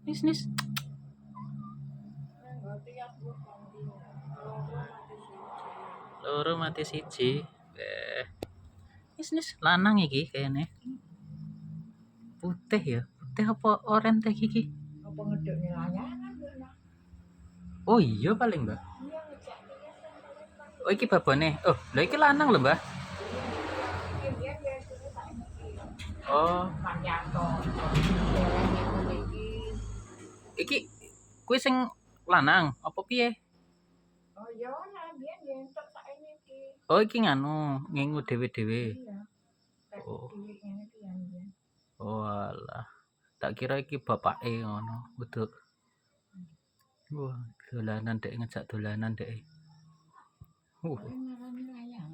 Nis. Loro mati siji. Nis lanang iki kayaknya. Putih ya. Putih apa oranye teh iki? Apa ngedukne layangan lho. Oh iya paling, Mbak. Oh iki babone. Oh, lha iki lanang lho, Mbak. Oh, iki kuwi sing lanang apa piye? Oh iya lah biyen ya entuk saiki iki. Oh iki nganu, ngingu dhewe-dhewe. Iya. Oh. Dhewe ngene iki ya. Oh alah. Tak kira iki bapake ngono. Uduk. Wah, dolanan dek ngejak dolanan dek. Ngarani layangan.